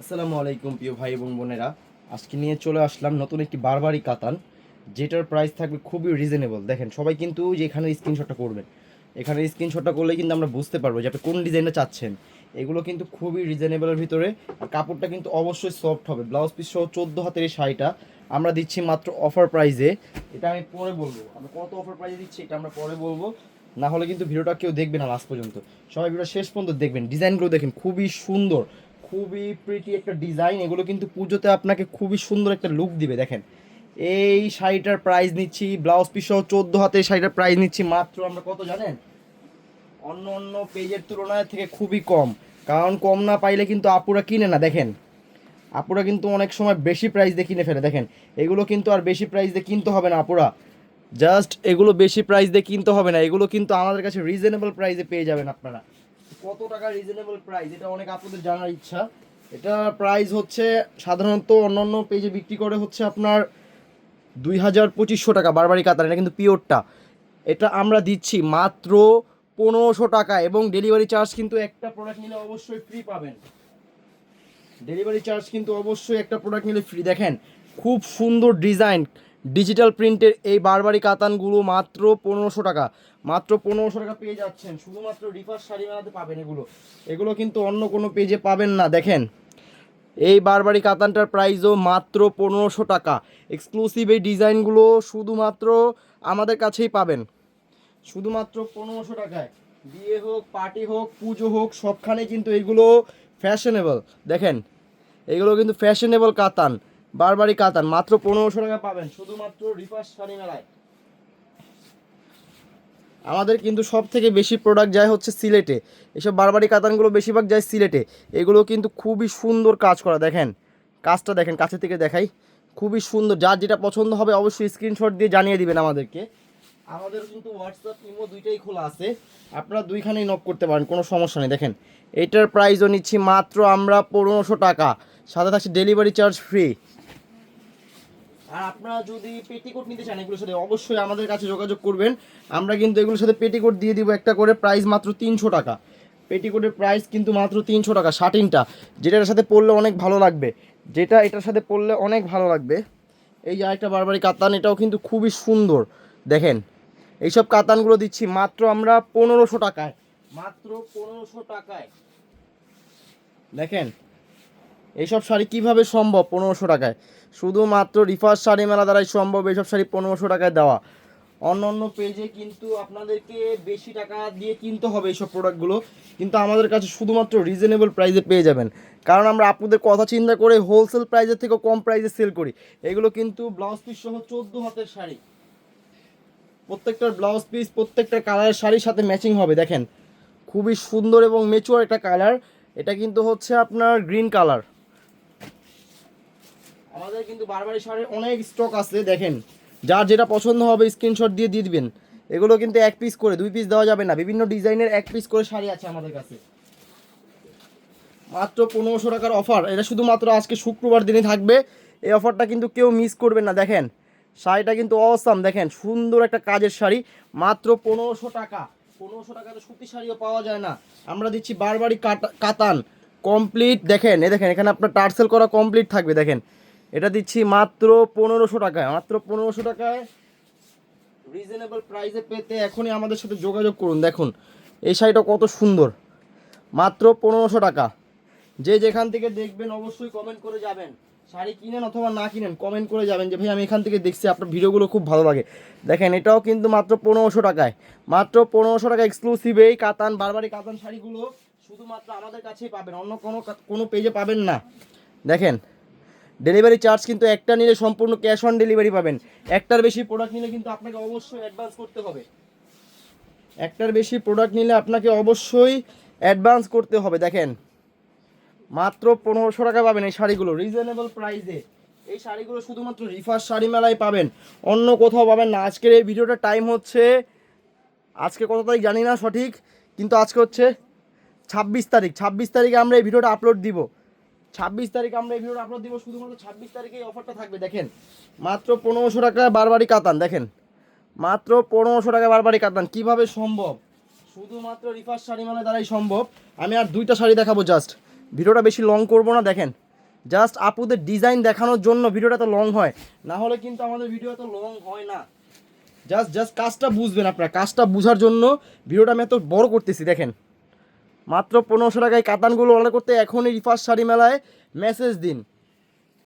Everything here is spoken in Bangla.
আসসালামু আলাইকুম প্রিয় ভাই এবং বোনেরা, আজকে নিয়ে চলে আসলাম নতুন একটি বারবারি কাতান, যেটার প্রাইস থাকবে খুবই রিজনেবল। দেখেন, সবাই কিন্তু যে এখানে স্ক্রিনশটটা করবেন, এখানে স্ক্রিনশটটা করলে কিন্তু আমরা বুঝতে পারবো যে আপনি কোন ডিজাইনটা চাচ্ছেন। এগুলো কিন্তু খুবই রিজনেবলের ভিতরে, আর কাপড়টা কিন্তু অবশ্যই সফট হবে। ব্লাউজ পিস সহ 14 হাতের এই শাড়িটা আমরা দিচ্ছি মাত্র অফার প্রাইসে। এটা আমি পরে বলবো, আমরা কত অফার প্রাইসে দিচ্ছি এটা আমরা পরে বলবো, না হলে কিন্তু ভিডিওটা কেউ দেখবে না লাস্ট পর্যন্ত। সবাই ভিডিও শেষ পর্যন্ত দেখবেন। ডিজাইনগুলো দেখেন, খুবই সুন্দর, খুবই প্রিটি একটা ডিজাইন। এগুলো কিন্তু পুজোতে আপনাকে খুবই সুন্দর একটা লুক দিবে। দেখেন, এই শাড়িটার প্রাইস নিচ্ছি, ব্লাউজ পিস সহ 14 হাতের শাড়িটার প্রাইস নিচ্ছি মাত্র আমরা কত জানেন? অন্য অন্য পেজের তুলনায় থেকে খুবই কম। কারণ কম না পাইলে কিন্তু আপুরা কিনে না। দেখেন, আপুরা কিন্তু অনেক সময় বেশি প্রাইস দিয়ে কিনে ফেলে। দেখেন, এগুলো কিন্তু আর বেশি প্রাইস দিয়ে কিনতে হবে না আপুরা, জাস্ট এগুলো বেশি প্রাইস দিয়ে কিনতে হবে না, এগুলো কিন্তু আমাদের কাছে রিজনেবল প্রাইসে পেয়ে যাবেন আপনারা। কত টাকা রিজনেবল প্রাইস, এটা অনেক আপনাদের জানার ইচ্ছা। এটা প্রাইস হচ্ছে সাধারণত অন্যান্য পেজে বিক্রি করে হচ্ছে আপনার 2200-2500 টাকা বারবারি কাতার, এটা কিন্তু পিওরটা। এটা আমরা দিচ্ছি মাত্র 1500 টাকা, এবং ডেলিভারি চার্জ কিন্তু একটা প্রোডাক্ট নিলে অবশ্যই ফ্রি পাবেন। ডেলিভারি চার্জ কিন্তু অবশ্যই একটা প্রোডাক্ট নিলে ফ্রি। দেখেন, খুব সুন্দর ডিজাইন, ডিজিটাল প্রিন্টের এই বারবারি কাতানগুলো মাত্র 1500 টাকা। মাত্র 1500 টাকা পেয়ে যাচ্ছেন, শুধুমাত্র রিফার শাড়ি মেলাতে পাবেন। এগুলো এগুলো কিন্তু অন্য কোনো পেজে পাবেন না। দেখেন, এই বারবারি কাতানটার প্রাইসও মাত্র 1500 টাকা। এক্সক্লুসিভ এই ডিজাইনগুলো শুধুমাত্র আমাদের কাছেই পাবেন, শুধুমাত্র 1500 টাকায়। বিয়ে হোক, পার্টি হোক, পুজো হোক, সবখানে কিন্তু এগুলো ফ্যাশনেবল। দেখেন, এগুলো কিন্তু ফ্যাশনেবল কাতান, বারবারি কাতান মাত্র 1500 টাকা পাবেন শুধুমাত্র রিফার শাড়ি মেলায়। আমাদের কিন্তু সব থেকে বেশি প্রোডাক্ট যায় হচ্ছে সিলেটে। এসব বারবারি কাতানগুলো বেশিরভাগ যায় সিলেটে। এগুলো কিন্তু খুবই সুন্দর কাজ করা। দেখেন, কাজটা দেখেন, কাছে থেকে দেখাই, খুবই সুন্দর। যার যেটা পছন্দ হবে অবশ্যই স্ক্রিনশট দিয়ে জানিয়ে দিবেন আমাদেরকে। আমাদের কিন্তু হোয়াটসঅ্যাপ ইমো দুইটাই খোলা আছে, আপনারা দুইখানেই নক করতে পারেন, কোনো সমস্যা নেই। দেখেন, এইটার প্রাইসও নিচ্ছি মাত্র আমরা 1500 টাকা, সাথে থাকছে ডেলিভারি চার্জ ফ্রি। আর আপনারা যদি পেটিকোট নিতে চান এগুলোর সাথে, অবশ্যই আমাদের কাছে যোগাযোগ করবেন। আমরা কিন্তু এগুলোর সাথে পেটিকোট দিয়ে দিব একটা করে, প্রাইস মাত্র 300 টাকা। পেটিকোটের প্রাইস কিন্তু মাত্র 300 টাকা। শার্টিনটা যেটার সাথে পরলে অনেক ভালো লাগবে, যেটা এটার সাথে পরলে অনেক ভালো লাগবে। এই যে আরেকটা বারবারি কাতান, এটাও কিন্তু খুবই সুন্দর। দেখেন, এইসব কাতানগুলো দিচ্ছি মাত্র আমরা 1500 টাকায়, মাত্র 1500 টাকায়। দেখেন, এইসব শাড়ি কিভাবে সম্ভব 1500 টাকায়? শুধুমাত্র রিফার শাড়ি মেলা দ্বারাই সম্ভব এইসব শাড়ি 1500 টাকায় দেওয়া। অন্য অন্য পেজে কিন্তু আপনাদেরকে বেশি টাকা দিয়ে কিনতে হবে এইসব প্রোডাক্টগুলো, কিন্তু আমাদের কাছে শুধুমাত্র রিজনেবল প্রাইসে পেয়ে যাবেন। কারণ আমরা আপনাদের কথা চিন্তা করে হোলসেল প্রাইসের থেকেও কম প্রাইসে সেল করি। এগুলো কিন্তু ব্লাউজ পিস সহ 14 হাতের শাড়ি, প্রত্যেকটার ব্লাউজ পিস প্রত্যেকটা কালারের শাড়ির সাথে ম্যাচিং হবে। দেখেন, খুবই সুন্দর এবং মেচুয়ার একটা কালার। এটা কিন্তু হচ্ছে আপনার গ্রিন কালার। আমাদের কিন্তু বারবারি শাড়ির অনেক স্টক আছে। দেখেন, যার যেটা পছন্দ হবে স্ক্রিনশট দিয়ে দিয়ে দিবেন। এগুলো কিন্তু এক পিস করে, 2 পিস দেওয়া যাবে না, বিভিন্ন ডিজাইনের এক পিস করে শাড়ি আছে আমাদের কাছে। মাত্র 1500 টাকার অফার, এটা শুধুমাত্র আজকে শুক্রবার দিনই থাকবে। এই অফারটা কিন্তু কেউ মিস করবেন না। দেখেন, শাড়িটা কিন্তু অসাম। দেখেন, সুন্দর একটা কাজের শাড়ি, মাত্র 1500 টাকা। 1500 টাকাতে সুতি শাড়িও পাওয়া যায় না। আমরা দিচ্ছি বারবারি কাতান কমপ্লিট। দেখেন, দেখেন, এখানে আপনার টার্সেল করা কমপ্লিট থাকবে। দেখেন, এটা দিচ্ছি মাত্র 1500 টাকায়, মাত্র 1500 টাকায়। রিজনেবল প্রাইসে পেতে এখনই আমাদের সাথে যোগাযোগ করুন। দেখুন, এই শাড়িটা কত সুন্দর, মাত্র 1500 টাকা। যে যেখান থেকে দেখবেন অবশ্যই কমেন্ট করে যাবেন, শাড়ি কিনেন অথবা না কিনেন কমেন্ট করে যাবেন যে ভাই আমি এখান থেকে দেখছি, আপনার ভিডিওগুলো খুব ভালো লাগে। দেখেন, এটাও কিন্তু মাত্র 1500 টাকায়, মাত্র 1500 টাকা। এক্সক্লুসিভ এই কাতান বারবারি কাতান শাড়িগুলো শুধুমাত্র আমাদের কাছেই পাবেন, অন্য কোনো পেজে পাবেন না। দেখেন, ডেলিভারি চার্জ কিন্তু একটা নিলে সম্পূর্ণ ক্যাশ অন ডেলিভারি পাবেন। একটার বেশি প্রোডাক্ট নিলে কিন্তু আপনাকে অবশ্যই অ্যাডভান্স করতে হবে। একটার বেশি প্রোডাক্ট নিলে আপনাকে অবশ্যই অ্যাডভান্স করতে হবে। দেখেন, মাত্র 1500 টাকা পাবেন এই শাড়িগুলো রিজনেবল প্রাইসে। এই শাড়িগুলো শুধুমাত্র রিফার শাড়ি মেলায় পাবেন, অন্য কোথাও পাবেন না। আজকের এই ভিডিওটার টাইম হচ্ছে, আজকে কত তারিখ জানি না সঠিক, কিন্তু আজকে হচ্ছে 26 তারিখ। 26 তারিখে আমরা এই ভিডিওটা আপলোড দিব। 26 তারিখে আমরা এই ভিডিওটা আপলোড দিব, শুধুমাত্র 26 তারিখে এই অফারটা থাকবে। দেখেন, মাত্র 1500 টাকা বারবারি কাতান। দেখেন, মাত্র 1500 টাকা বারবারি কাতান কীভাবে সম্ভব? শুধুমাত্র রিফার শাড়ি মেলা দ্বারাই সম্ভব। আমি আর দুইটা শাড়ি দেখাবো জাস্ট, ভিডিওটা বেশি লং করবো না। দেখেন, জাস্ট আপুদের ডিজাইন দেখানোর জন্য ভিডিওটা তো লং হয়, না হলে কিন্তু আমাদের ভিডিও এত লং হয় না। জাস্ট জাস্ট কাজটা বুঝবেন আপনারা, কাজটা বোঝার জন্য ভিডিওটা আমি এত বড় করতেছি। দেখেন মাত্র 1500 টাকায় কাতানগুলো অর্ডার করতে এখনই রিফার শাড়ি মেলায় মেসেজ দিন।